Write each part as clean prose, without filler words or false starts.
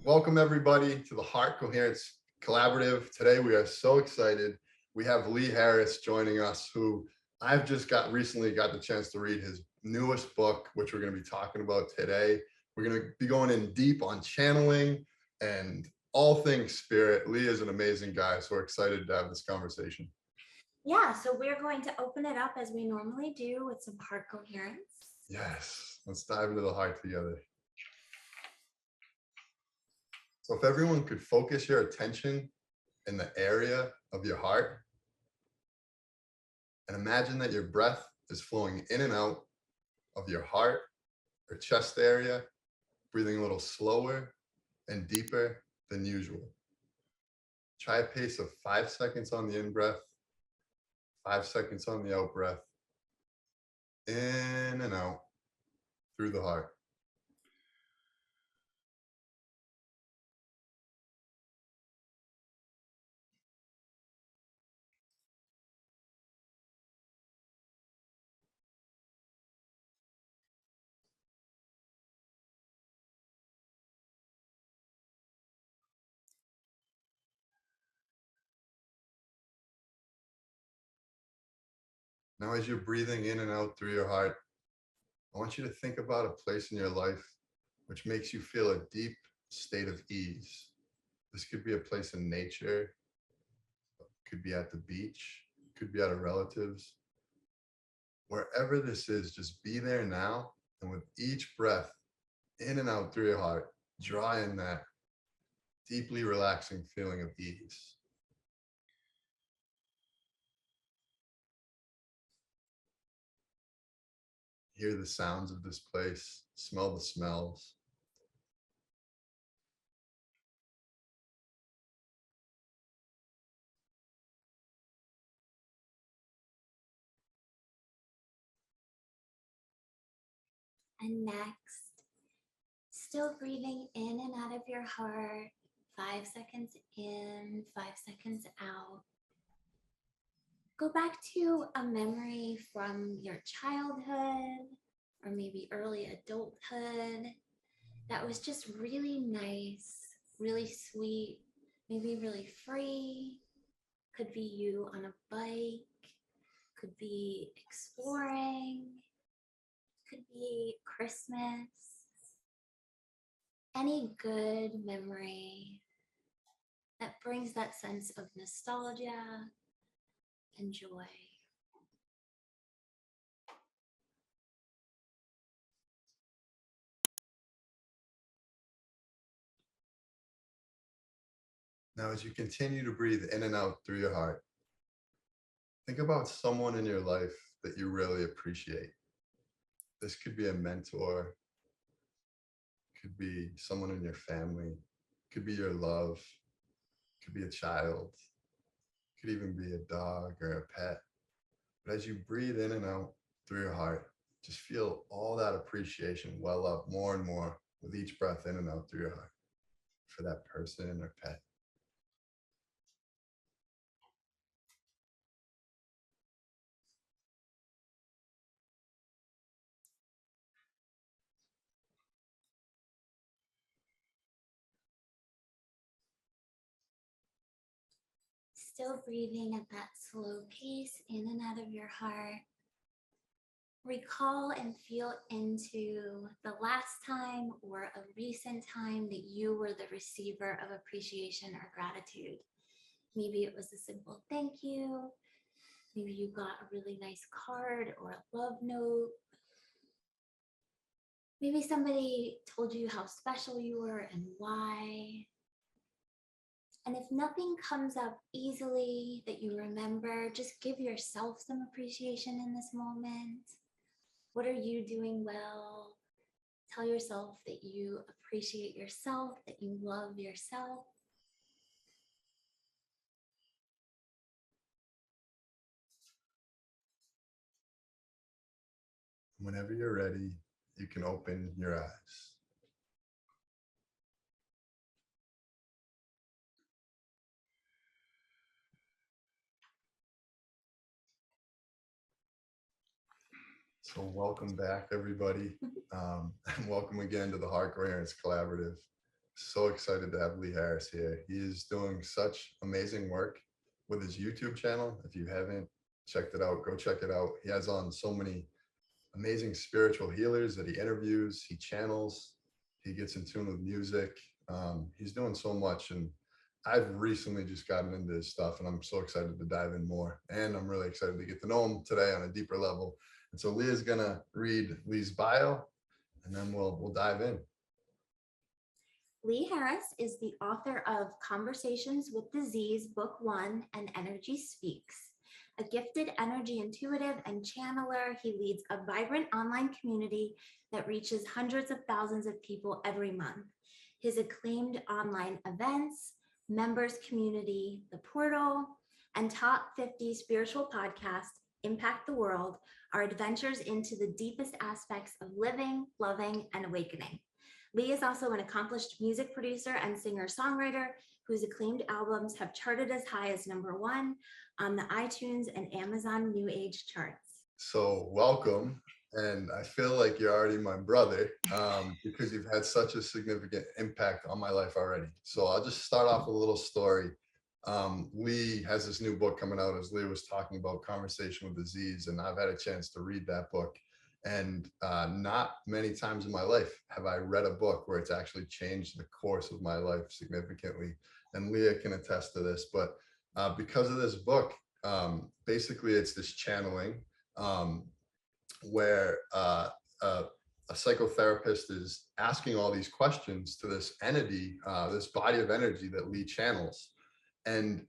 Welcome everybody to the Heart Coherence Collaborative. Today we are so excited. We have Lee Harris joining us, who I've just recently got the chance to read his newest book, which we're going to be talking about today. We're going to be going in deep on channeling and all things spirit. Lee is an amazing guy, so we're excited to have this conversation. Yeah, so we're going to open it up as we normally do with some heart coherence. Yes, let's dive into the heart together. So if everyone could focus your attention in the area of your heart, and imagine that your breath is flowing in and out of your heart or chest area, breathing a little slower and deeper than usual. Try a pace of 5 seconds on the in breath, 5 seconds on the out breath, in and out through the heart. Now, as you're breathing in and out through your heart, I want you to think about a place in your life which makes you feel a deep state of ease. This could be a place in nature, could be at the beach, could be at a relative's. Wherever this is, just be there now. And with each breath in and out through your heart, draw in that deeply relaxing feeling of ease. Hear the sounds of this place, smell the smells. And next, still breathing in and out of your heart, 5 seconds in, 5 seconds out. Go back to a memory from your childhood or maybe early adulthood that was just really nice, really sweet, maybe really free. Could be you on a bike, could be exploring, could be Christmas. Any good memory that brings that sense of nostalgia and joy. Now, as you continue to breathe in and out through your heart, think about someone in your life that you really appreciate. This could be a mentor, could be someone in your family, could be your love, could be a child, could even be a dog or a pet. But as you breathe in and out through your heart, just feel all that appreciation well up more and more with each breath in and out through your heart for that person or pet. Still breathing at that slow pace in and out of your heart. Recall and feel into the last time or a recent time that you were the receiver of appreciation or gratitude. Maybe it was a simple thank you. Maybe you got a really nice card or a love note. Maybe somebody told you how special you were and why. And if nothing comes up easily that you remember, just give yourself some appreciation in this moment. What are you doing well? Tell yourself that you appreciate yourself, that you love yourself. Whenever you're ready, you can open your eyes. So welcome back, everybody. And welcome again to the Heart Coherence Collaborative. So excited to have Lee Harris here. He is doing such amazing work with his YouTube channel. If you haven't checked it out, go check it out. He has on so many amazing spiritual healers that he interviews, he channels, he gets in tune with music. He's doing so much, and I've recently just gotten into his stuff, and I'm so excited to dive in more. And I'm really excited to get to know him today on a deeper level. And so Leah's gonna read Lee's bio, and then we'll dive in. Lee Harris is the author of Conversations with Disease, Book 1, and Energy Speaks. A gifted energy intuitive and channeler, he leads a vibrant online community that reaches hundreds of thousands of people every month. His acclaimed online events, members community, The Portal, and top 50 spiritual podcast, Impact the World, are adventures into the deepest aspects of living, loving, and awakening. Lee is also an accomplished music producer and singer-songwriter whose acclaimed albums have charted as high as #1 on the iTunes and Amazon New Age charts. So welcome. And I feel like you're already my brother because you've had such a significant impact on my life already. So I'll just start off with a little story. Lee has this new book coming out, as Lee was talking about, Conversation with Disease, and I've had a chance to read that book. And not many times in my life have I read a book where it's actually changed the course of my life significantly. And Leah can attest to this, but because of this book, basically it's this channeling where a psychotherapist is asking all these questions to this entity, this body of energy that Lee channels. And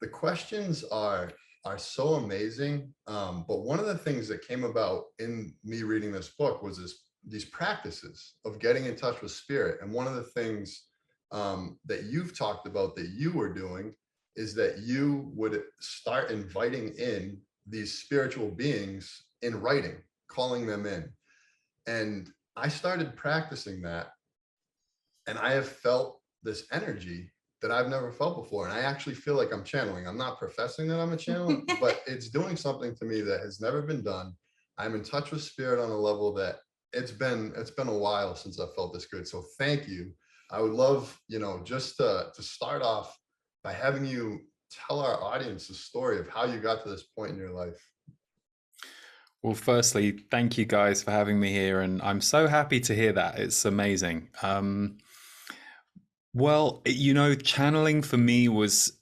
the questions are so amazing. But one of the things that came about in me reading this book was these practices of getting in touch with spirit. And one of the things that you've talked about that you were doing is that you would start inviting in these spiritual beings in writing, calling them in. And I started practicing that, and I have felt this energy that I've never felt before. And I actually feel like I'm channeling. I'm not professing that I'm a channel, but it's doing something to me that has never been done. I'm in touch with spirit on a level that it's been a while since I felt this good. So thank you. I would love, just to start off by having you tell our audience the story of how you got to this point in your life. Well, firstly, thank you guys for having me here. And I'm so happy to hear that. It's amazing. Well, channeling for me was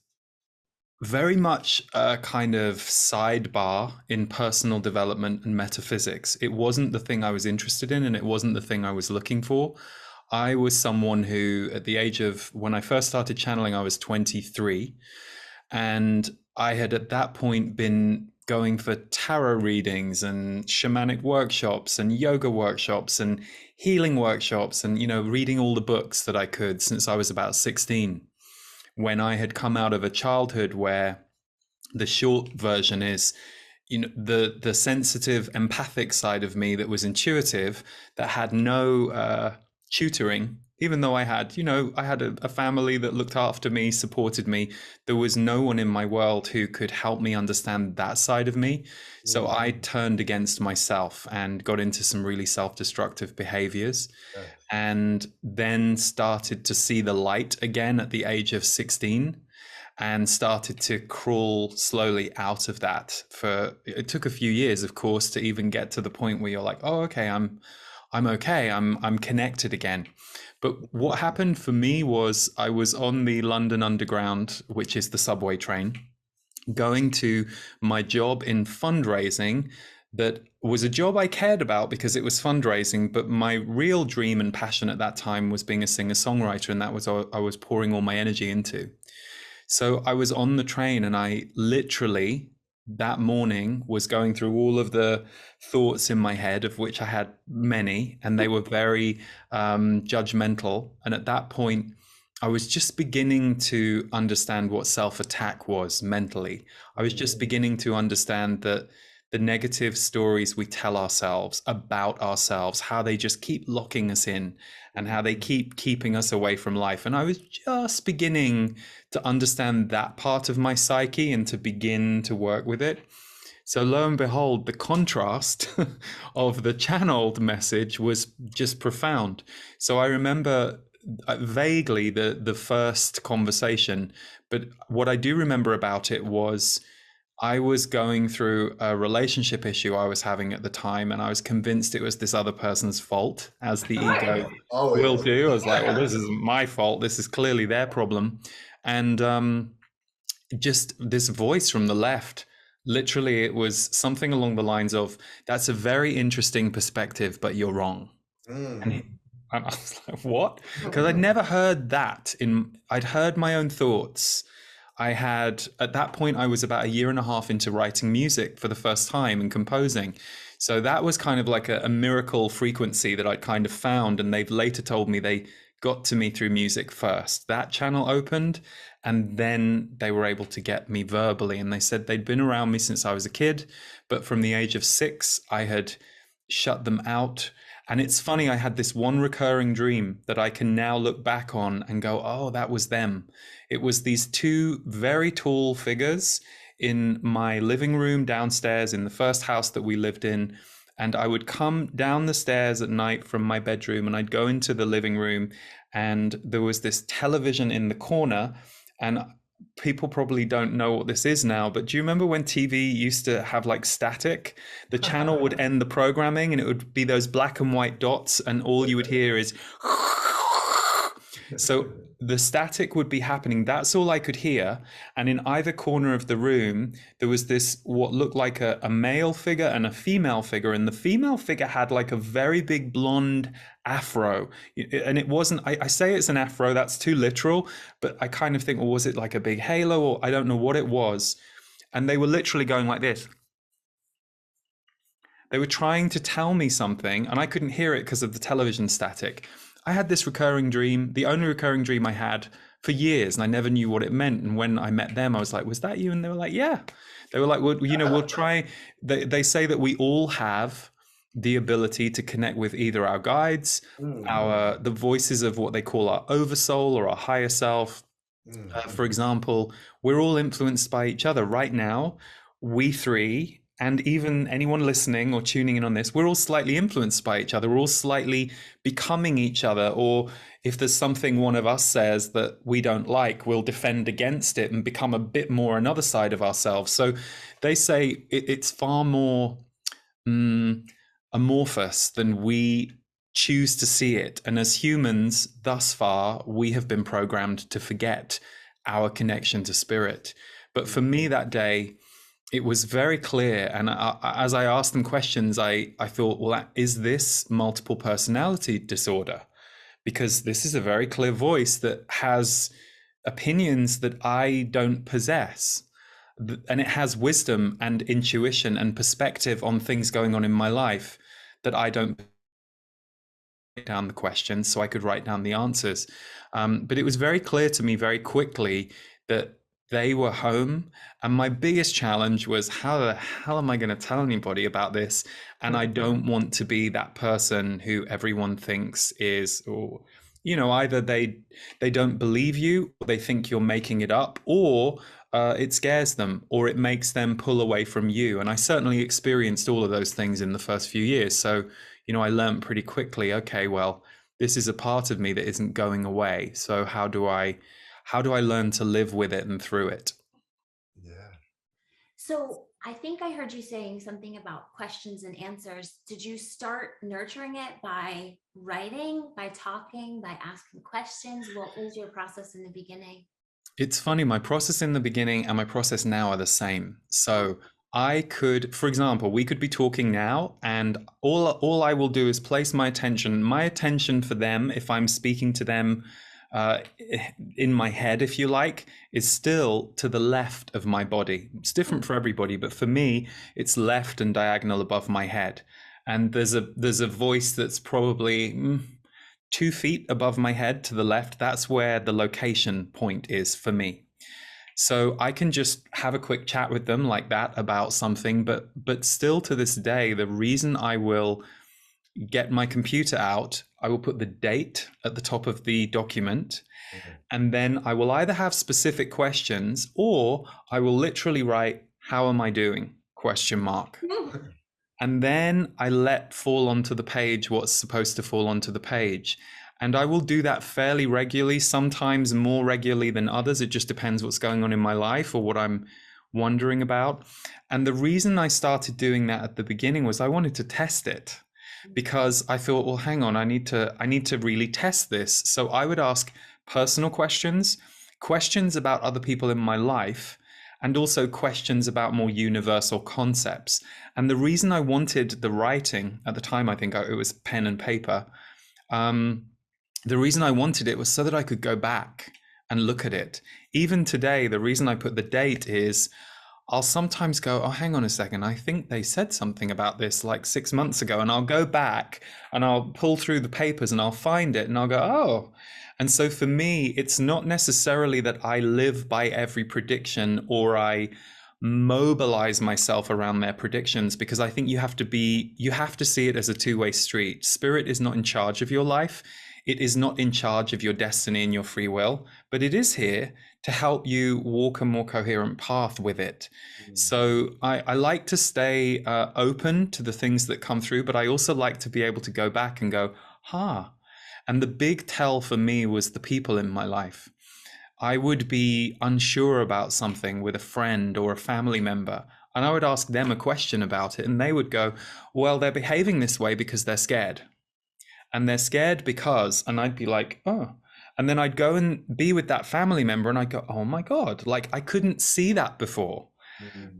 very much a kind of sidebar in personal development and metaphysics. It wasn't the thing I was interested in, and it wasn't the thing I was looking for. I was someone who, at the age of, when I first started channeling, I was 23. And I had at that point been going for tarot readings and shamanic workshops and yoga workshops and healing workshops and, reading all the books that I could since I was about 16, when I had come out of a childhood where the short version is, the sensitive, empathic side of me that was intuitive, that had no tutoring. Even though I had a family that looked after me, supported me, there was no one in my world who could help me understand that side of me. So I turned against myself and got into some really self-destructive behaviors. Yes. And then started to see the light again at the age of 16 and started to crawl slowly out of that. It took a few years, of course, to even get to the point where you're like, oh, okay, I'm okay. I'm connected again. But what happened for me was I was on the London Underground, which is the subway train, going to my job in fundraising. That was a job I cared about because it was fundraising, but my real dream and passion at that time was being a singer-songwriter, and that was what I was pouring all my energy into. So I was on the train, and I literally that morning was going through all of the thoughts in my head, of which I had many, and they were very judgmental. And at that point, I was just beginning to understand what self-attack was mentally. I was just beginning to understand that the negative stories we tell ourselves about ourselves, how they just keep locking us in and how they keep keeping us away from life. And I was just beginning to understand that part of my psyche and to begin to work with it. So lo and behold, the contrast of the channeled message was just profound. So I remember vaguely the first conversation, but what I do remember about it was I was going through a relationship issue I was having at the time, and I was convinced it was this other person's fault, as the ego will Always. do. I was like, well, this isn't my fault. This is clearly their problem. And just this voice from the left, literally, it was something along the lines of, that's a very interesting perspective, but you're wrong. And I was like, what? Because I'd never heard that. I'd heard my own thoughts. I had, at that point, I was about a year and a half into writing music for the first time and composing. So that was kind of like a miracle frequency that I kind of found. And they've later told me they got to me through music first. That channel opened, and then they were able to get me verbally. And they said they'd been around me since I was a kid, but from the age of 6, I had shut them out. And it's funny, I had this one recurring dream that I can now look back on and go, oh, that was them. It was these 2 very tall figures in my living room downstairs in the first house that we lived in. And I would come down the stairs at night from my bedroom, and I'd go into the living room, and there was this television in the corner. And people probably don't know what this is now, but do you remember when TV used to have like static? The channel would end the programming and it would be those black and white dots, and all you would hear is so the static would be happening. That's all I could hear. And in either corner of the room, there was this, what looked like a male figure and a female figure. And the female figure had like a very big blonde afro. And it wasn't, I say it's an afro, that's too literal, but I kind of think, well, was it like a big halo, or I don't know what it was. And they were literally going like this. They were trying to tell me something, and I couldn't hear it because of the television static. I had this recurring dream, the only recurring dream I had for years, and I never knew what it meant. And when I met them, I was like, was that you? And they were like, yeah. They were like, well, we'll try. They say that we all have the ability to connect with either our guides, the voices of what they call our oversoul or our higher self. For example, we're all influenced by each other right now. We 3, and even anyone listening or tuning in on this, we're all slightly influenced by each other. We're all slightly becoming each other. Or if there's something one of us says that we don't like, we'll defend against it and become a bit more another side of ourselves. So they say it's far more amorphous than we choose to see it. And as humans, thus far, we have been programmed to forget our connection to spirit. But for me that day, it was very clear. And as I asked them questions, I thought, well, is this multiple personality disorder? Because this is a very clear voice that has opinions that I don't possess. And it has wisdom and intuition and perspective on things going on in my life that I don't write down the questions so I could write down the answers. But it was very clear to me very quickly that they were home. And my biggest challenge was, how the hell am I going to tell anybody about this? And I don't want to be that person who everyone thinks is, or, either they don't believe you, or they think you're making it up, or it scares them, or it makes them pull away from you. And I certainly experienced all of those things in the first few years. So, I learned pretty quickly, okay, well, this is a part of me that isn't going away. So how do I learn to live with it and through it? Yeah. So I think I heard you saying something about questions and answers. Did you start nurturing it by writing, by talking, by asking questions? What was your process in the beginning? It's funny, my process in the beginning and my process now are the same. So I could, for example, we could be talking now, and all I will do is place my attention for them, if I'm speaking to them in my head, if you like, is still to the left of my body. It's different for everybody, but for me, it's left and diagonal above my head. And there's a voice that's probably 2 feet above my head to the left. That's where the location point is for me. So I can just have a quick chat with them like that about something, but still to this day, the reason I will get my computer out, I will put the date at the top of the document, and then I will either have specific questions, or I will literally write, "How am I doing?" ? And then I let fall onto the page what's supposed to fall onto the page. And I will do that fairly regularly, sometimes more regularly than others. It just depends what's going on in my life or what I'm wondering about. And the reason I started doing that at the beginning was I wanted to test it, because I thought, well, hang on, I need to really test this. So I would ask personal questions, questions about other people in my life, and also questions about more universal concepts. And the reason I wanted the writing at the time, I think it was pen and paper. The reason I wanted it was so that I could go back and look at it. Even today, the reason I put the date is I'll sometimes go, oh, hang on a second, I think they said something about this like 6 months ago. And I'll go back and I'll pull through the papers and I'll find it and I'll go, oh. And so for me, it's not necessarily that I live by every prediction or I mobilize myself around their predictions, because I think you have to see it as a two-way street. Spirit is not in charge of your life. It is not in charge of your destiny and your free will, but it is here to help you walk a more coherent path with it. So I like to stay open to the things that come through, but I also like to be able to go back and go, and the big tell for me was the people in my life. I would be unsure about something with a friend or a family member, and I would ask them a question about it, and they would go, well, they're behaving this way because they're scared. And they're scared because, and I'd be like, oh. And then I'd go and be with that family member and I'd go, oh my God, like I couldn't see that before.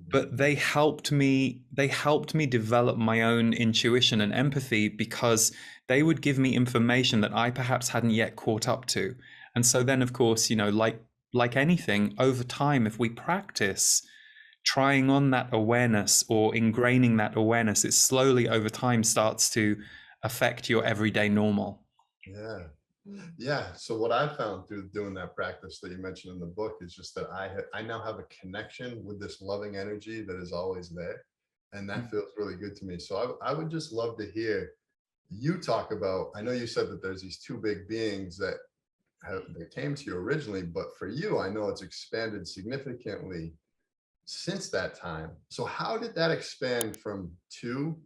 But they helped me develop my own intuition and empathy, because they would give me information that I perhaps hadn't yet caught up to. And so then, of course, like anything, over time, if we practice trying on that awareness or ingraining that awareness, it slowly over time starts to affect your everyday normal. Yeah. So what I found through doing that practice that you mentioned in the book is just that I now have a connection with this loving energy that is always there. And that feels really good to me. So I would just love to hear you talk about, I know you said that there's these two big beings that came to you originally, but for you, I know it's expanded significantly since that time. So how did that expand from two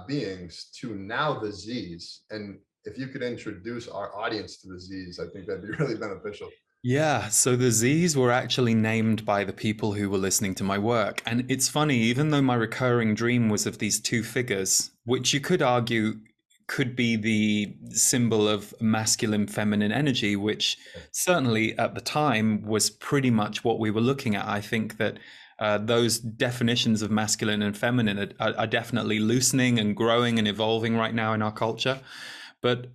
beings to now the Z's? And if you could introduce our audience to the Z's, I think that'd be really beneficial. Yeah, so the Z's were actually named by the people who were listening to my work. And it's funny, even though my recurring dream was of these two figures, which you could argue could be the symbol of masculine, feminine energy, which certainly at the time was pretty much what we were looking at. I think that those definitions of masculine and feminine are definitely loosening and growing and evolving right now in our culture. But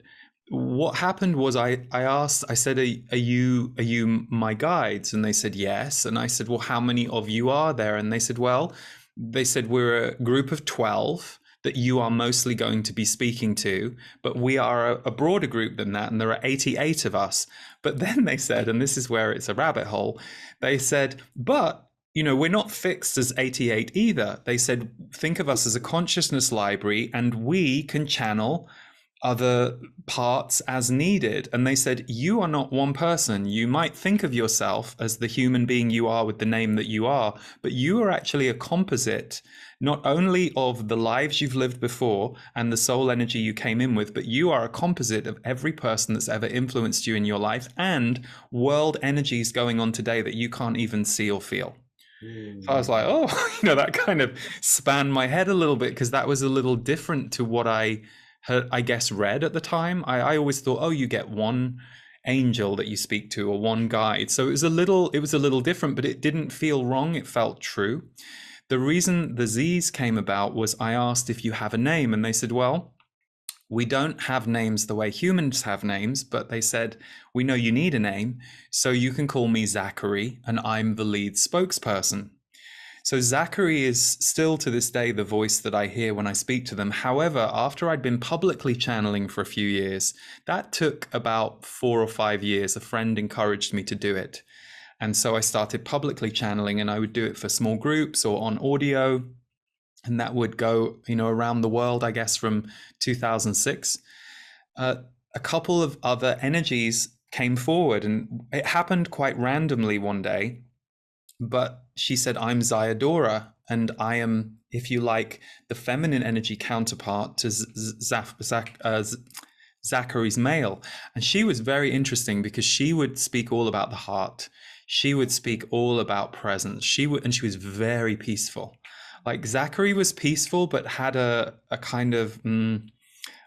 what happened was I said, are you my guides? And they said, yes. And I said, well, how many of you are there? And they said, we're a group of 12 that you are mostly going to be speaking to, but we are a broader group than that, and there are 88 of us. But then they said, and this is where it's a rabbit hole, they said, but we're not fixed as 88 either. They said, think of us as a consciousness library, and we can channel other parts as needed. And they said, you are not one person. You might think of yourself as the human being you are with the name that you are, but you are actually a composite, not only of the lives you've lived before and the soul energy you came in with, but you are a composite of every person that's ever influenced you in your life and world energies going on today that you can't even see or feel. So I was like, oh, that kind of spanned my head a little bit, because that was a little different to what I guess read at the time. I always thought, oh, you get one angel that you speak to or one guide. So it was a little different, but it didn't feel wrong. It felt true. The reason the Z's came about was I asked if you have a name, and they said, well, we don't have names the way humans have names, but they said, we know you need a name, so you can call me Zachary, and I'm the lead spokesperson. So Zachary is still to this day the voice that I hear when I speak to them. However, after I'd been publicly channeling for a few years, that took about 4 or 5 years. A friend encouraged me to do it. And so I started publicly channeling, and I would do it for small groups or on audio. And that would go, around the world, I guess, from 2006. A couple of other energies came forward, and it happened quite randomly one day. But she said, I'm Zayadora, and I am, if you like, the feminine energy counterpart to Zachary's male. And she was very interesting because she would speak all about the heart. She would speak all about presence. And she was very peaceful. Like Zachary was peaceful, but had a kind of,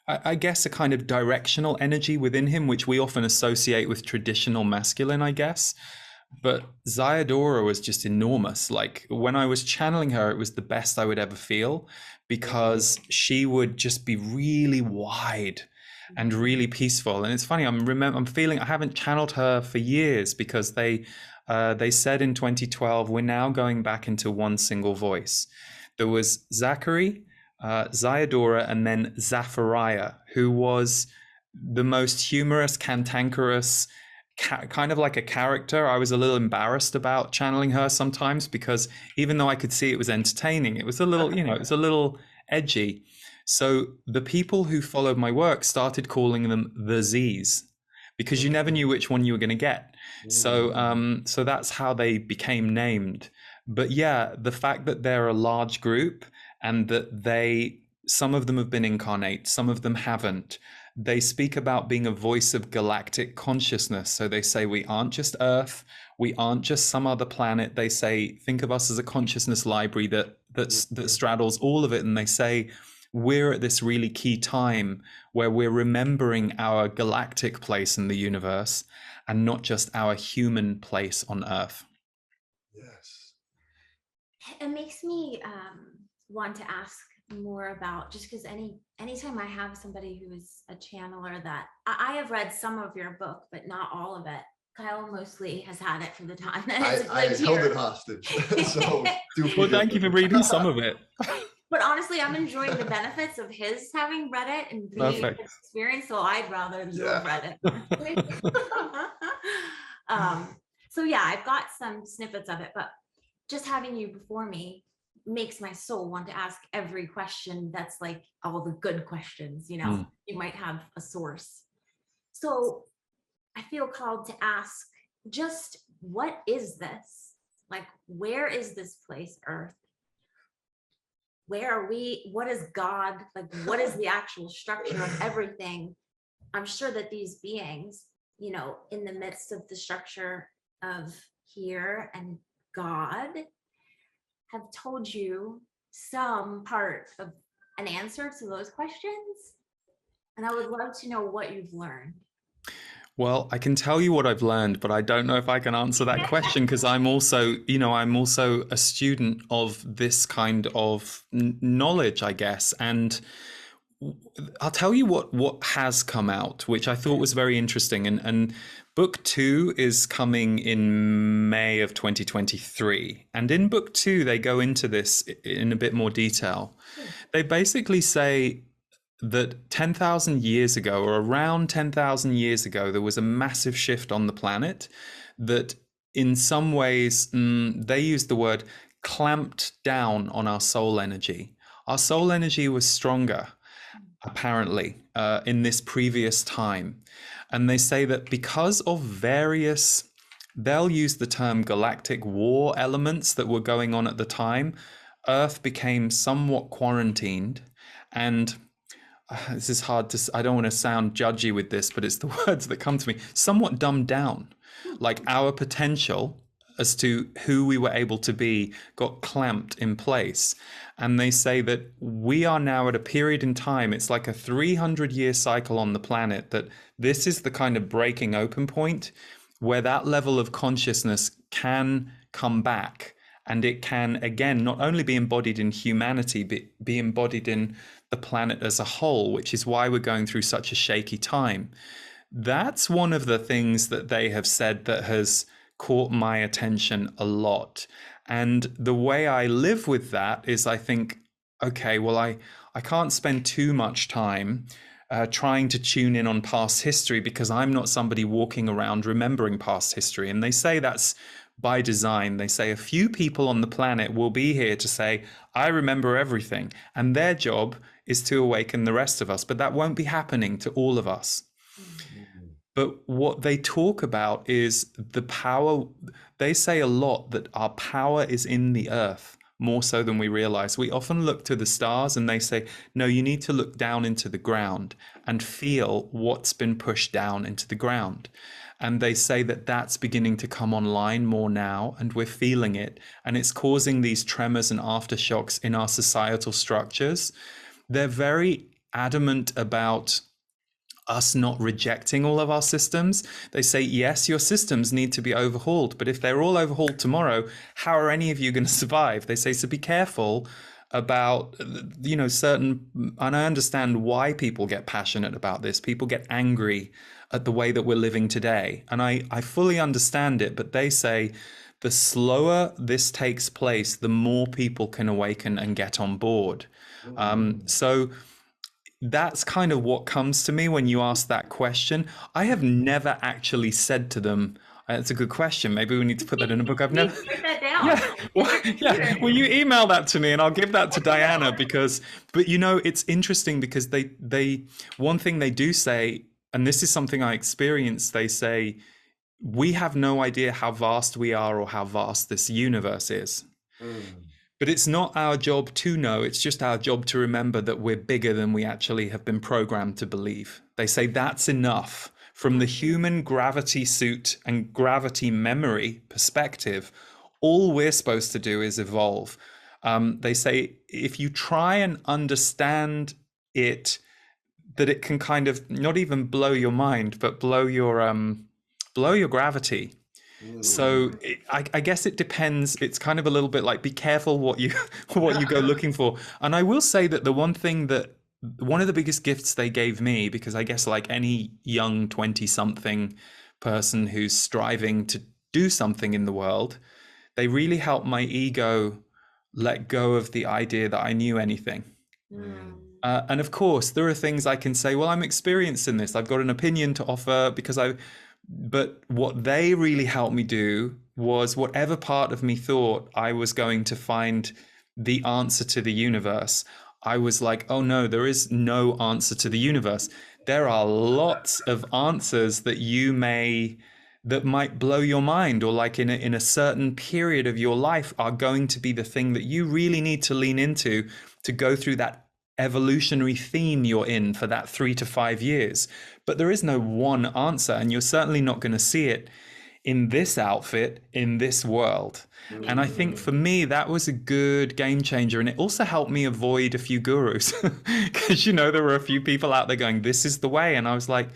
I guess, a kind of directional energy within him, which we often associate with traditional masculine, I guess. But Zayadora was just enormous. Like when I was channeling her, it was the best I would ever feel because she would just be really wide and really peaceful. And it's funny, I'm feeling I haven't channeled her for years because they said in 2012 we're now going back into one single voice. There was Zachary, Zayadora, and then Zachariah, who was the most humorous, cantankerous, kind of like a character. I was a little embarrassed about channeling her sometimes because even though I could see it was entertaining, it was a little, it was a little edgy. So the people who followed my work started calling them the Z's because you never knew which one you were going to get. So that's how they became named. But yeah, the fact that they're a large group and that some of them have been incarnate, some of them haven't. They speak about being a voice of galactic consciousness. So they say we aren't just Earth, we aren't just some other planet. They say think of us as a consciousness library that straddles all of it. And they say we're at this really key time where we're remembering our galactic place in the universe and not just our human place on Earth. Yes. It makes me want to ask more about, just because anytime I have somebody who is a channeler that I have read some of your book, but not all of it. Kyle mostly has had it for the time that I held it hostage. So well, thank you for reading some of it. But honestly, I'm enjoying the benefits of his having read it and being experienced. So I'd rather you have read it. So yeah, I've got some snippets of it, but just having you before me makes my soul want to ask every question that's like all the good questions, you might have a source. So I feel called to ask, just what is this? Like, where is this place, Earth? Where are we? What is God? Like, what is the actual structure of everything? I'm sure that these beings, in the midst of the structure of here and God, have told you some part of an answer to those questions. And I would love to know what you've learned. Well, I can tell you what I've learned, but I don't know if I can answer that question because I'm also a student of this kind of knowledge, I guess. And I'll tell you what has come out, which I thought was very interesting. And book 2 is coming in May of 2023. And in book 2, they go into this in a bit more detail. They basically say that 10,000 years ago, or around 10,000 years ago, there was a massive shift on the planet that in some ways, they used the word clamped down on our soul energy. Our soul energy was stronger, apparently, in this previous time. And they say that because of various, they'll use the term galactic war elements that were going on at the time, Earth became somewhat quarantined. And this is hard to, I don't want to sound judgy with this, but it's the words that come to me, somewhat dumbed down. Like our potential as to who we were able to be got clamped in place. And they say that we are now at a period in time, it's like a 300-year cycle on the planet, that this is the kind of breaking open point where that level of consciousness can come back. And it can, again, not only be embodied in humanity, but be embodied in the planet as a whole, which is why we're going through such a shaky time. That's one of the things that they have said that has caught my attention a lot. And the way I live with that is I think, okay, well, I can't spend too much time trying to tune in on past history because I'm not somebody walking around remembering past history. And they say that's by design. They say a few people on the planet will be here to say, I remember everything. And their job is to awaken the rest of us. But that won't be happening to all of us. But what they talk about is the power. They say a lot that our power is in the earth more so than we realize. We often look to the stars and they say, no, you need to look down into the ground and feel what's been pushed down into the ground. And they say that that's beginning to come online more now, and we're feeling it. And it's causing these tremors and aftershocks in our societal structures. They're very adamant about us not rejecting all of our systems. They say, yes, your systems need to be overhauled, but if they're all overhauled tomorrow, how are any of you going to survive? They say, so be careful about, certain, and I understand why people get passionate about this. People get angry at the way that we're living today. And I fully understand it, but they say the slower this takes place, the more people can awaken and get on board. So that's kind of what comes to me when you ask that question. I have never actually said to them, "It's a good question. Maybe we need to put that in a book." I've never. Write that down. Yeah. Well, you email that to me, and I'll give that to Diana because. But it's interesting because they one thing they do say, and this is something I experienced. They say we have no idea how vast we are or how vast this universe is. But it's not our job to know, it's just our job to remember that we're bigger than we actually have been programmed to believe. They say that's enough. From the human gravity suit and gravity memory perspective, all we're supposed to do is evolve. They say if you try and understand it, that it can kind of not even blow your mind, but blow your gravity. So I guess it depends. It's kind of a little bit like be careful what you go looking for. And I will say that one of the biggest gifts they gave me, because I guess like any young 20-something person who's striving to do something in the world, they really helped my ego let go of the idea that I knew anything. And of course, there are things I can say, well, I'm experienced in this. I've got an opinion to offer but what they really helped me do was whatever part of me thought I was going to find the answer to the universe, I was like, oh no, there is no answer to the universe. There are lots of answers that might blow your mind, or like in a certain period of your life are going to be the thing that you really need to lean into to go through that evolutionary theme you're in for that 3 to 5 years. But there is no one answer, and you're certainly not going to see it in this outfit, in this world. And I think for me, that was a good game changer. And it also helped me avoid a few gurus because, there were a few people out there going, this is the way. And I was like,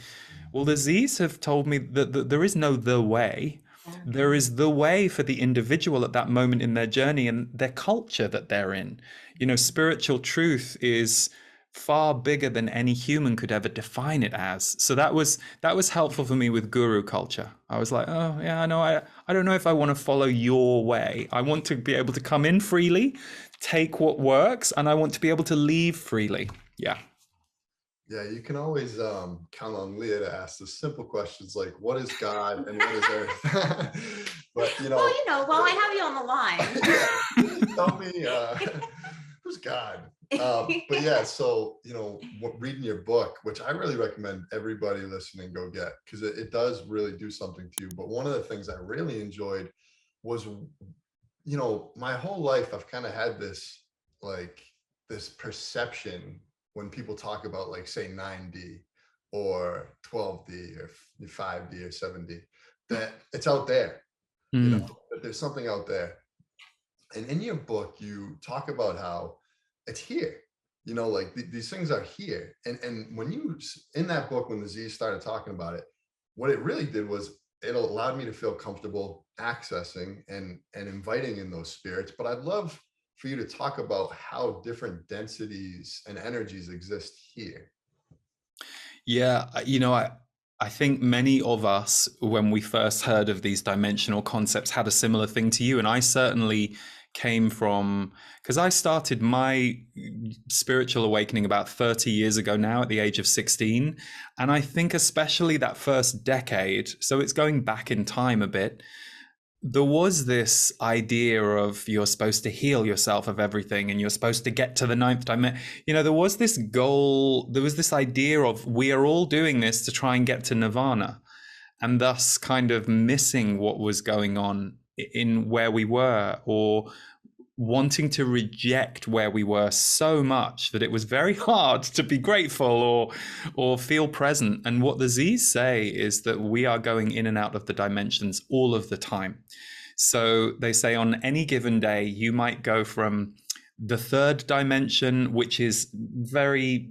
well, the Z's have told me that there is no the way. There is the way for the individual at that moment in their journey and their culture that they're in. Spiritual truth is far bigger than any human could ever define it as. So that was helpful for me with guru culture. I was like, oh yeah, I know. I don't know if I want to follow your way. I want to be able to come in freely, take what works, and I want to be able to leave freely. Yeah. Yeah, you can always count on Leah to ask the simple questions like, what is God and what is Earth? But, while I have you on the line. Yeah, tell me, who's God? But yeah, so, reading your book, which I really recommend everybody listening go get, because it does really do something to you. But one of the things I really enjoyed was, my whole life, I've kind of had this perception when people talk about like say 9D or 12D or 5D or 7D, that it's out there, that there's something out there. And in your book, you talk about how it's here, like these things are here. And when in that book, when the Z's started talking about it, what it really did was it allowed me to feel comfortable accessing and inviting in those spirits. But I'd love for you to talk about how different densities and energies exist here. Yeah, I think many of us, when we first heard of these dimensional concepts, had a similar thing to you. And I certainly came from, because I started my spiritual awakening about 30 years ago now at the age of 16. And I think especially that first decade, so it's going back in time a bit, there was this idea of you're supposed to heal yourself of everything and you're supposed to get to the 9th dimension. There was this goal, there was this idea of we are all doing this to try and get to nirvana, and thus kind of missing what was going on in where we were, or wanting to reject where we were so much that it was very hard to be grateful or feel present. And what the Z's say is that we are going in and out of the dimensions all of the time. So they say on any given day, you might go from the third dimension, which is very,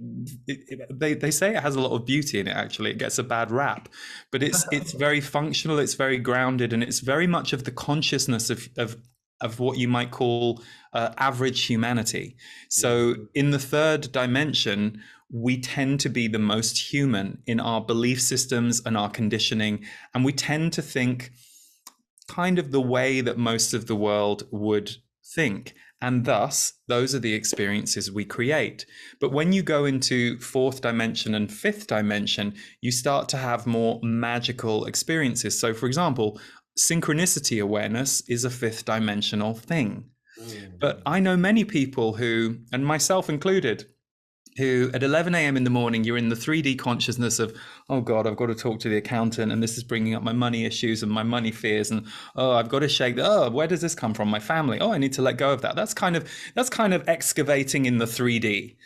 they say it has a lot of beauty in it. Actually, it gets a bad rap, but it's very functional, it's very grounded, and it's very much of the consciousness of what you might call average humanity. So in the third dimension, we tend to be the most human in our belief systems and our conditioning, and we tend to think kind of the way that most of the world would think. And thus, those are the experiences we create. But when you go into fourth dimension and fifth dimension, you start to have more magical experiences. So, for example, synchronicity awareness is a fifth dimensional thing. But I know many people who, and myself included, who at 11 a.m. in the morning, you're in the 3D consciousness of, oh God, I've got to talk to the accountant, and this is bringing up my money issues and my money fears, and oh, I've got to shake that. Oh, where does this come from? My family. Oh, I need to let go of that. That's kind of excavating in the 3D.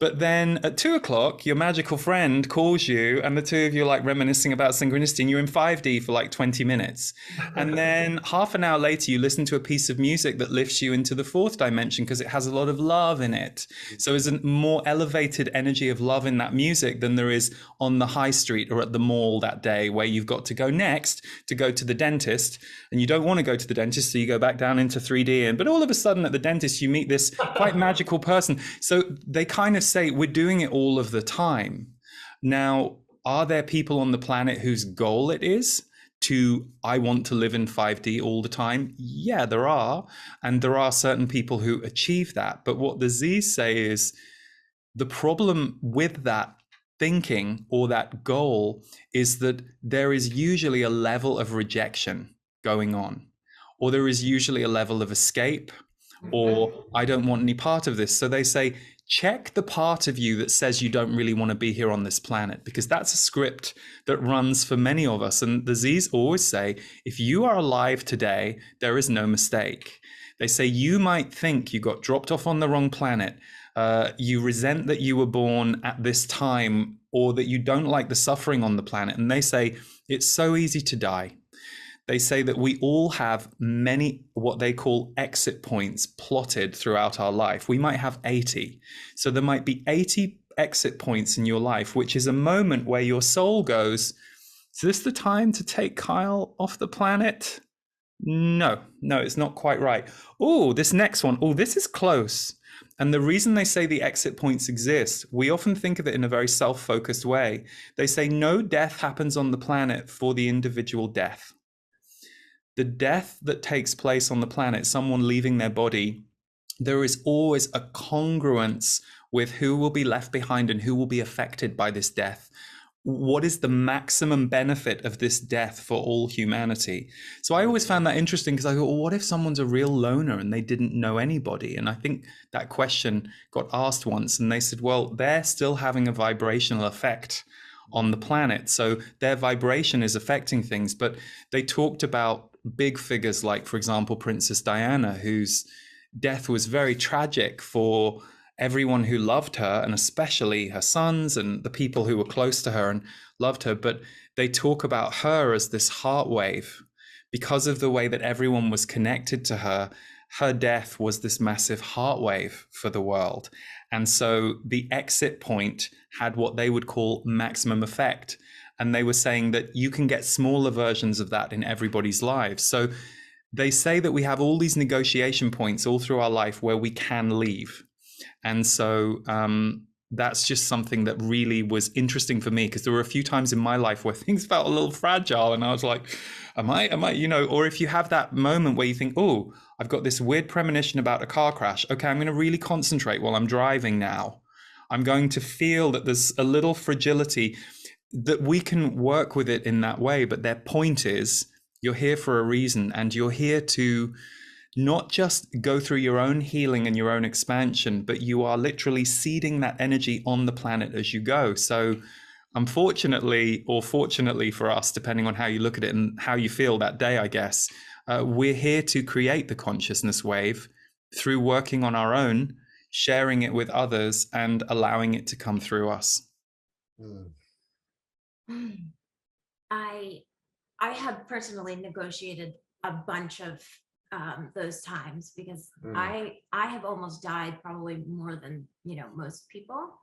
But then at 2 o'clock, your magical friend calls you, and the two of you are like reminiscing about synchronicity, and you're in 5D for like 20 minutes. And then half an hour later, you listen to a piece of music that lifts you into the fourth dimension because it has a lot of love in it. So there's a more elevated energy of love in that music than there is on the high street or at the mall that day, where you've got to go next to go to the dentist, and you don't want to go to the dentist, so you go back down into 3D. But all of a sudden at the dentist, you meet this quite magical person. So they kind of say we're doing it all of the time. Now, are there people on the planet whose goal it is to, I want to live in 5D all the time? Yeah, there are. And there are certain people who achieve that. But what the Z's say is the problem with that thinking or that goal is that there is usually a level of rejection going on, or there is usually a level of escape, or I don't want any part of this. So they say, check the part of you that says you don't really want to be here on this planet, because that's a script that runs for many of us. And the Z's always say, if you are alive today, there is no mistake. They say you might think you got dropped off on the wrong planet. You resent that you were born at this time, or that you don't like the suffering on the planet. And they say it's so easy to die. They say that we all have many, what they call exit points, plotted throughout our life. We might have 80. So there might be 80 exit points in your life, which is a moment where your soul goes, is this the time to take Kyle off the planet? No, it's not quite right. Oh, this next one. Oh, this is close. And the reason they say the exit points exist, we often think of it in a very self-focused way. They say no death happens on the planet for the individual death. The death that takes place on the planet, someone leaving their body, there is always a congruence with who will be left behind and who will be affected by this death. What is the maximum benefit of this death for all humanity? So I always found that interesting, because I thought, well, what if someone's a real loner and they didn't know anybody? And I think that question got asked once, and they said, well, they're still having a vibrational effect on the planet. So their vibration is affecting things. But they talked about big figures like, for example, Princess Diana, whose death was very tragic for everyone who loved her, and especially her sons and the people who were close to her and loved her. But they talk about her as this heart wave. Because of the way that everyone was connected to her, her death was this massive heart wave for the world. And so the exit point had what they would call maximum effect. And they were saying that you can get smaller versions of that in everybody's lives. So they say that we have all these negotiation points all through our life where we can leave. And so that's just something that really was interesting for me, because there were a few times in my life where things felt a little fragile, and I was like, am I, or if you have that moment where you think, oh, I've got this weird premonition about a car crash. Okay, I'm going to really concentrate while I'm driving now. I'm going to feel that there's a little fragility, that we can work with it in that way. But their point is, you're here for a reason, and you're here to not just go through your own healing and your own expansion, but you are literally seeding that energy on the planet as you go. So unfortunately, or fortunately for us, depending on how you look at it and how you feel that day, I guess, we're here to create the consciousness wave through working on our own, sharing it with others, and allowing it to come through us. I have personally negotiated a bunch of those times because I have almost died probably more than most people.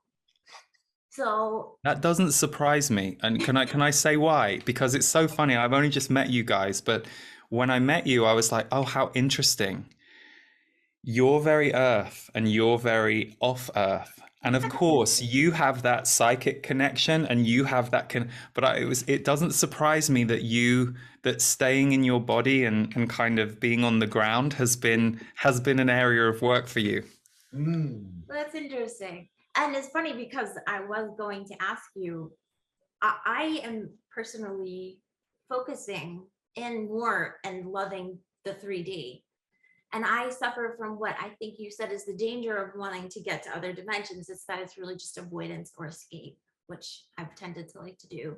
So That doesn't surprise me. And can I say why? Because it's so funny. I've only just met you guys, but when I met you, I was like, oh, how interesting. You're very earth and you're very off earth. And of course, you have that psychic connection and you have that it doesn't surprise me that staying in your body and kind of being on the ground has been an area of work for you. that's interesting. And it's funny because I was going to ask you, I am personally focusing in more and loving the 3D. And I suffer from what I think you said is the danger of wanting to get to other dimensions. It's that it's really just avoidance or escape, which I've tended to like to do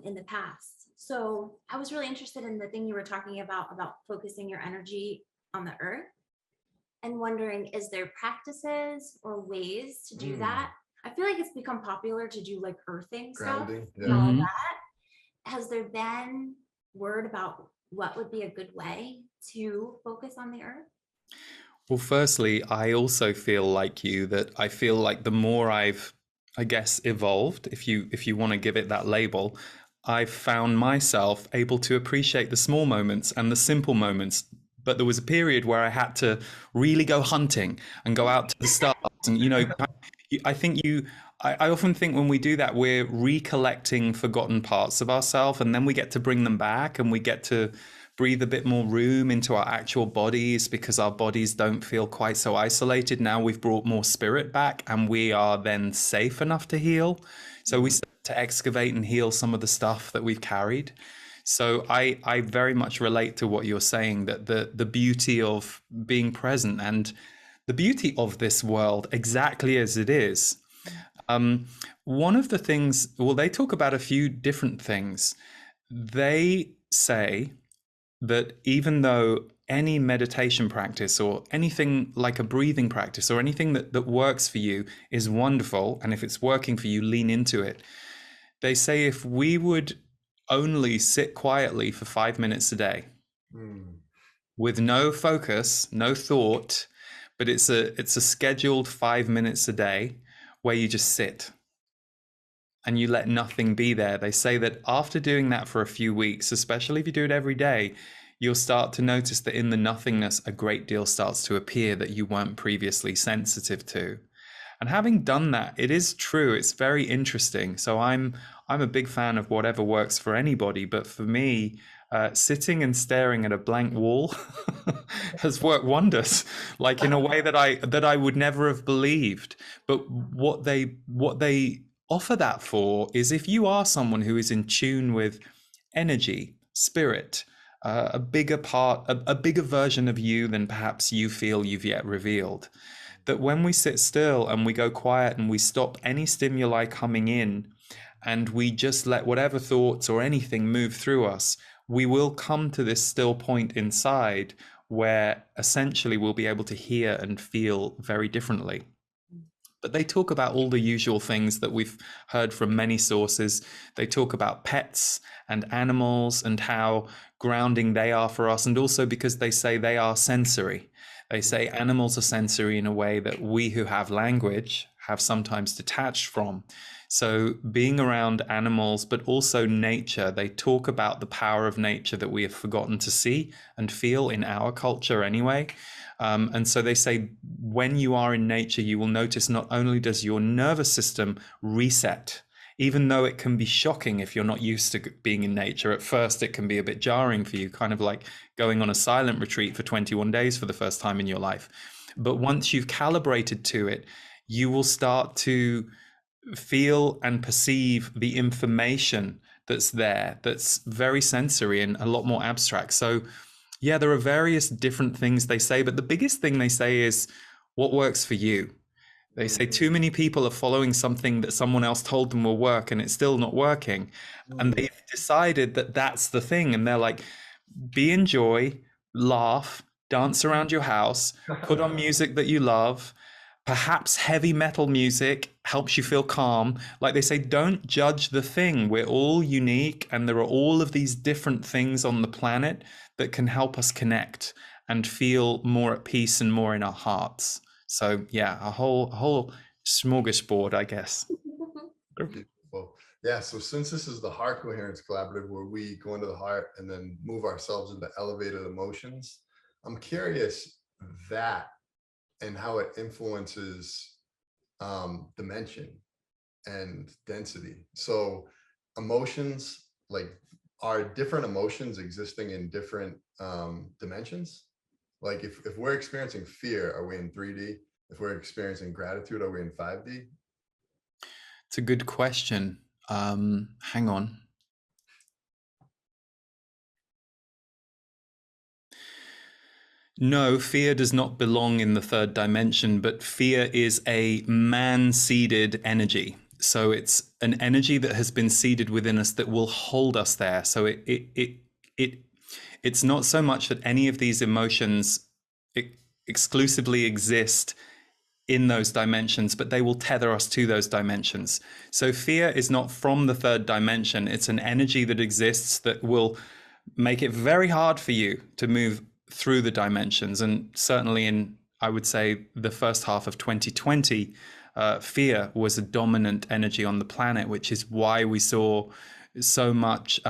in the past. So I was really interested in the thing you were talking about focusing your energy on the earth and wondering, is there practices or ways to do that? I feel like it's become popular to do like earthing Grounding, stuff yeah. and all that. Has there been word about what would be a good way to focus on the earth? Well, firstly, I also feel like you, that I feel like the more I've, I guess, evolved, if you want to give it that label, I've found myself able to appreciate the small moments and the simple moments. But there was a period where I had to really go hunting and go out to the stars. And, I think I often think when we do that, we're recollecting forgotten parts of ourselves, and then we get to bring them back and we get to breathe a bit more room into our actual bodies because our bodies don't feel quite so isolated. Now we've brought more spirit back and we are then safe enough to heal. So we start to excavate and heal some of the stuff that we've carried. So I very much relate to what you're saying, that the beauty of being present and the beauty of this world exactly as it is. One of the things, well, they talk about a few different things. They say that even though any meditation practice or anything like a breathing practice or anything that works for you is wonderful, and if it's working for you, lean into it. They say if we would only sit quietly for 5 minutes a day with no focus, no thought, but it's a scheduled 5 minutes a day where you just sit and you let nothing be there. They say that after doing that for a few weeks, especially if you do it every day, you'll start to notice that in the nothingness, a great deal starts to appear that you weren't previously sensitive to. And having done that, it is true. It's very interesting. So I'm a big fan of whatever works for anybody. But for me, sitting and staring at a blank wall has worked wonders, like in a way that I would never have believed. But what they offer that for is if you are someone who is in tune with energy, spirit, a bigger part, a bigger version of you than perhaps you feel you've yet revealed, that when we sit still and we go quiet and we stop any stimuli coming in and we just let whatever thoughts or anything move through us, we will come to this still point inside where essentially we'll be able to hear and feel very differently. But they talk about all the usual things that we've heard from many sources. They talk about pets and animals and how grounding they are for us, and also because they say they are sensory. They say animals are sensory in a way that we who have language have sometimes detached from. So being around animals, but also nature, they talk about the power of nature that we have forgotten to see and feel in our culture anyway. And so they say when you are in nature, you will notice not only does your nervous system reset, even though it can be shocking if you're not used to being in nature. At first, it can be a bit jarring for you, kind of like going on a silent retreat for 21 days for the first time in your life. But once you've calibrated to it, you will start to feel and perceive the information that's there, that's very sensory and a lot more abstract. So yeah, there are various different things they say, but the biggest thing they say is what works for you. They say too many people are following something that someone else told them will work and it's still not working. And they've decided that that's the thing. And they're like, be in joy, laugh, dance around your house, put on music that you love. Perhaps heavy metal music helps you feel calm. Like they say, don't judge the thing. We're all unique, and there are all of these different things on the planet that can help us connect and feel more at peace and more in our hearts. So yeah, a whole smorgasbord, I guess. Beautiful. Yeah. So since this is the Heart Coherence Collaborative, where we go into the heart and then move ourselves into elevated emotions, I'm curious that and how it influences dimension and density. So emotions, like, are different emotions existing in different dimensions? Like if we're experiencing fear, are we in 3D? If we're experiencing gratitude, are we in 5D? It's a good question. Hang on. No, fear does not belong in the third dimension, but fear is a man-seeded energy. So it's an energy that has been seeded within us that will hold us there. So it's not so much that any of these emotions exclusively exist in those dimensions, but they will tether us to those dimensions. So fear is not from the third dimension. It's an energy that exists that will make it very hard for you to move through the dimensions. And certainly in, I would say, the first half of 2020, fear was a dominant energy on the planet, which is why we saw so much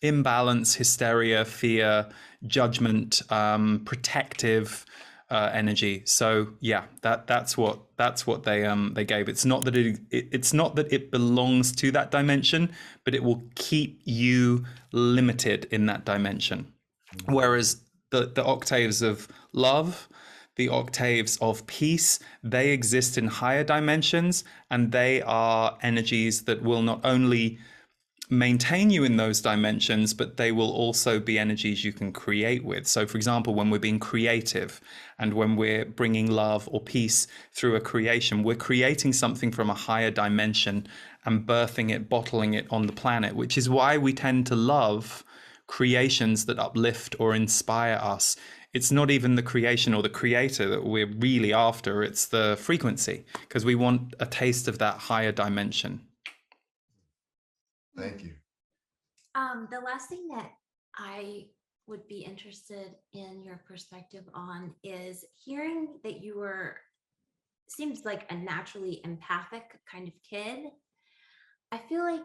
imbalance, hysteria, fear, judgment, protective energy. So yeah, that's what they gave. It's not that it's not that it belongs to that dimension, but it will keep you limited in that dimension. Whereas the octaves of love, the octaves of peace, they exist in higher dimensions, and they are energies that will not only maintain you in those dimensions, but they will also be energies you can create with. So for example, when we're being creative and when we're bringing love or peace through a creation, we're creating something from a higher dimension and birthing it, bottling it on the planet, which is why we tend to love creations that uplift or inspire us. It's not even the creation or the creator that we're really after, it's the frequency, because we want a taste of that higher dimension. Thank you. The last thing that I would be interested in your perspective on is hearing that you were, seems like a naturally empathic kind of kid. I feel like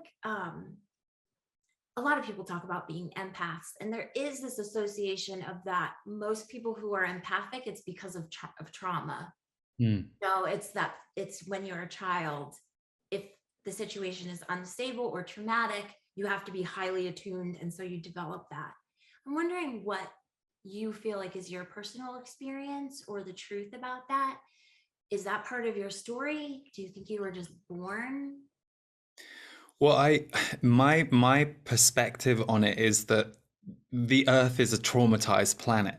a lot of people talk about being empaths, and there is this association of that. Most people who are empathic, it's because of trauma. No, it's when you're a child, if the situation is unstable or traumatic, you have to be highly attuned, and so you develop that. I'm wondering what you feel like is your personal experience or the truth about that. Is that part of your story? Do you think you were just born? Well, my perspective on it is that the Earth is a traumatized planet,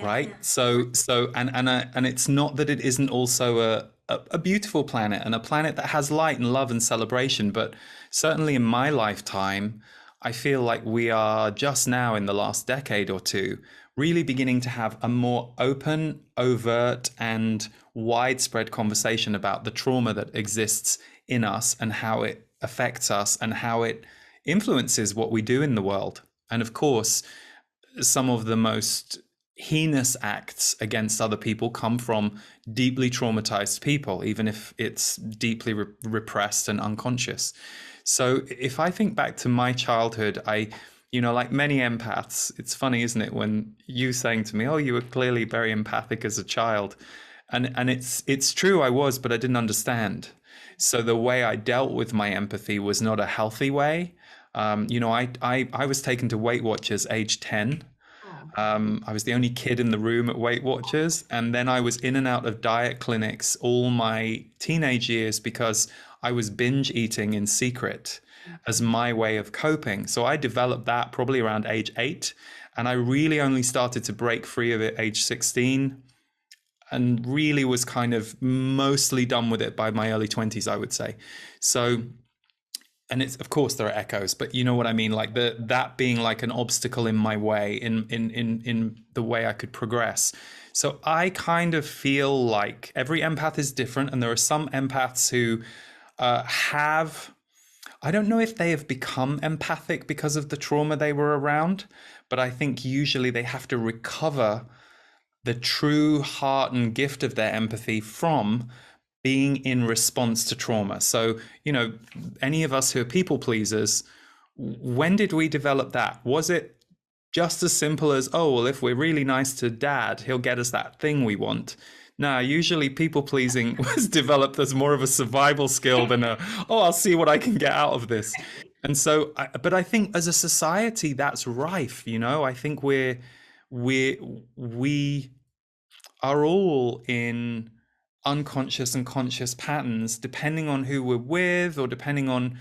right? Yeah. And it's not that it isn't also a beautiful planet and a planet that has light and love and celebration, but certainly in my lifetime, I feel like we are just now in the last decade or two really beginning to have a more open, overt, and widespread conversation about the trauma that exists in us and how it affects us and how it influences what we do in the world. And of course, some of the most heinous acts against other people come from deeply traumatized people, even if it's deeply repressed and unconscious. So if I think back to my childhood, like many empaths, it's funny, isn't it, when you saying to me, oh, you were clearly very empathic as a child. And it's true, I was, but I didn't understand. So the way I dealt with my empathy was not a healthy way. I was taken to Weight Watchers age 10. I was the only kid in the room at Weight Watchers. And then I was in and out of diet clinics all my teenage years because I was binge eating in secret as my way of coping. So I developed that probably around age 8. And I really only started to break free of it age 16 and really was kind of mostly done with it by my early 20s, I would say. So and it's, of course there are echoes, but you know what I mean, like that being like an obstacle in my way, in the way I could progress. So I kind of feel like every empath is different, and there are some empaths who have, I don't know if they have become empathic because of the trauma they were around, but I think usually they have to recover the true heart and gift of their empathy from being in response to trauma. So, any of us who are people pleasers, when did we develop that? Was it just as simple as, oh, well, if we're really nice to dad, he'll get us that thing we want? Now, usually people pleasing was developed as more of a survival skill than oh, I'll see what I can get out of this. And so, but I think as a society, that's rife. I think we are all in unconscious and conscious patterns, depending on who we're with or depending on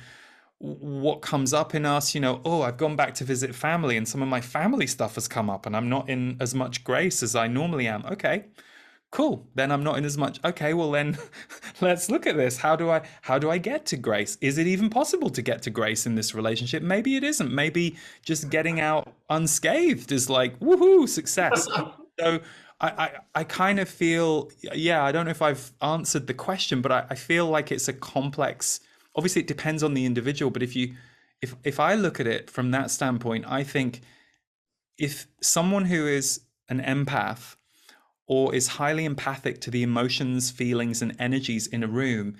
what comes up in us. Oh, I've gone back to visit family and some of my family stuff has come up and I'm not in as much grace as I normally am. Okay, cool, then I'm not in as much. Okay, well then let's look at this. How do I get to grace? Is it even possible to get to grace in this relationship? Maybe it isn't. Maybe just getting out unscathed is like woohoo, success. So I kind of feel, yeah, I don't know if I've answered the question, but I feel like it's a complex, obviously it depends on the individual, but if I look at it from that standpoint, I think if someone who is an empath or is highly empathic to the emotions, feelings, and energies in a room,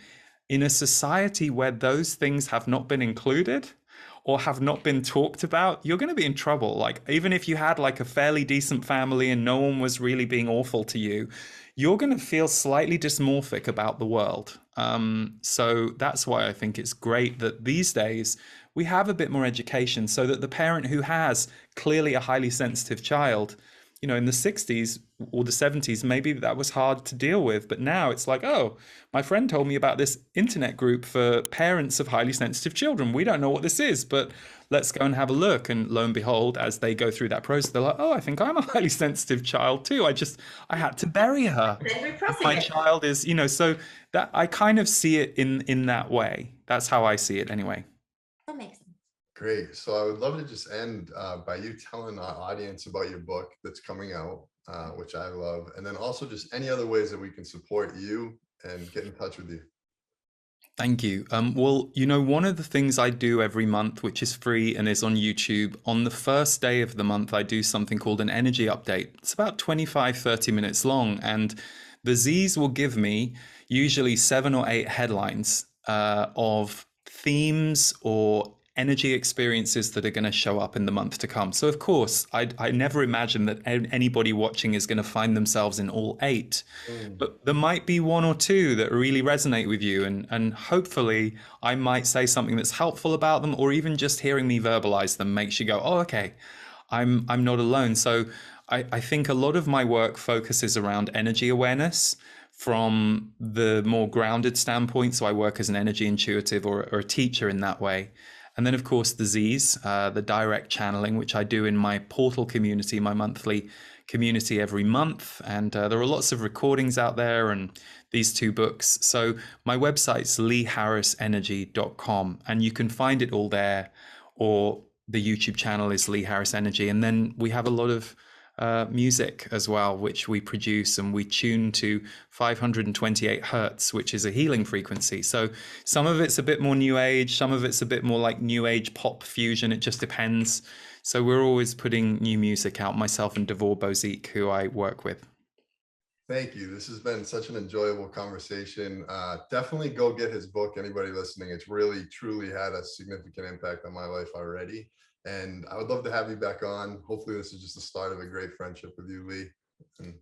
in a society where those things have not been included or have not been talked about, you're going to be in trouble. Like, even if you had like a fairly decent family and no one was really being awful to you, you're going to feel slightly dysmorphic about the world. So that's why I think it's great that these days we have a bit more education so that the parent who has clearly a highly sensitive child, in the 60s or the 70s, maybe that was hard to deal with. But now it's like, oh, my friend told me about this internet group for parents of highly sensitive children. We don't know what this is, but let's go and have a look. And lo and behold, as they go through that process, they're like, oh, I think I'm a highly sensitive child too. I had to bury her. My child is, so that I kind of see it in that way. That's how I see it anyway. That makes sense. Great. So I would love to just end by you telling our audience about your book that's coming out, which I love, and then also just any other ways that we can support you and get in touch with you. Thank you. Well, one of the things I do every month, which is free and is on YouTube, on the first day of the month, I do something called an energy update. It's about 25, 30 minutes long. And the Z's will give me usually 7 or 8 headlines of themes or energy experiences that are going to show up in the month to come. So of course, I never imagine that anybody watching is going to find themselves in all 8, but there might be 1 or 2 that really resonate with you, and hopefully I might say something that's helpful about them, or even just hearing me verbalize them makes you go, oh, okay, I'm not alone. So I think a lot of my work focuses around energy awareness from the more grounded standpoint. So I work as an energy intuitive or a teacher in that way. And then, of course, the Z's, the direct channeling, which I do in my portal community, my monthly community every month. And there are lots of recordings out there and these 2 books. So my website's leeharrisenergy.com, and you can find it all there, or the YouTube channel is Lee Harris Energy. And then we have a lot of music as well, which we produce, and we tune to 528 hertz, which is a healing frequency. So some of it's a bit more new age, some of it's a bit more like new age pop fusion. It just depends. So we're always putting new music out, myself and Devor Bozique, who I work with. Thank you. This has been such an enjoyable conversation. Definitely go get his book, anybody listening. It's really, truly had a significant impact on my life already. And I would love to have you back on. Hopefully this is just the start of a great friendship with you, Lee. And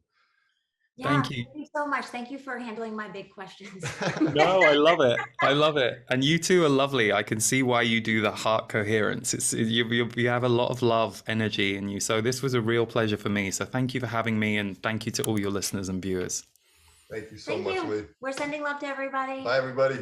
thank you. Thank you so much. Thank you for handling my big questions. No, I love it. I love it. And you two are lovely. I can see why you do the heart coherence. You have a lot of love, energy in you. So this was a real pleasure for me. So thank you for having me, and thank you to all your listeners and viewers. Thank you so much, Lee. We're sending love to everybody. Bye, everybody.